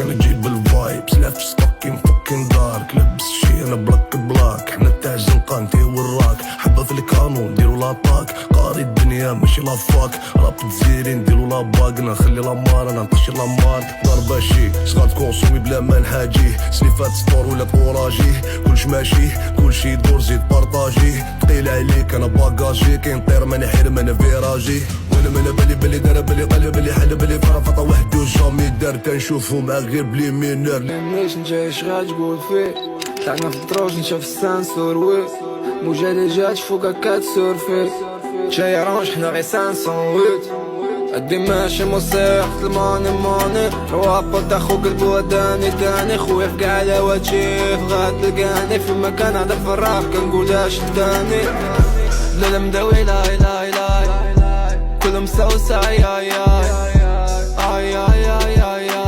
انا جيت بالفايبس لافش ستوكين فوكين دارك لبس شي انا بلاك حنا تاع الزنقه انتي والراك حبه في الكانون نديرو لاباك قاري الدنيا ماشي لافاك راب تزيري نديرو لاباك نخلي لامار انا نطشي لامار ضربه شي صغار كونسومي بلا ما نهاجيه سليفات سبور ولا كوراجيه كلش ماشي كلشي يدور زيد بارطاجيه تقيل عليك انا باكاجي كي نطير ماني حرم انا فيراجي وانا مالا بالي دار بالي قلب بالي حل بالي فرفطه وحدي وجامي دار كنشوفو مع غير بلي مينور مانيش نجي شغال تقول فيه طلعنا في الدروج نشوف السانسور وي موجة اللي جات فوقها كاتسورفي جاي رانج حنا غي 508 ادي ماشي موسيقى الماني روابط تاع خوك البوداني تاني خويا في قاع الهواتشي غاد تلقاني في مكان هذا فراغ كنقولاش التاني لا مداوي لا كلهم سوسة يا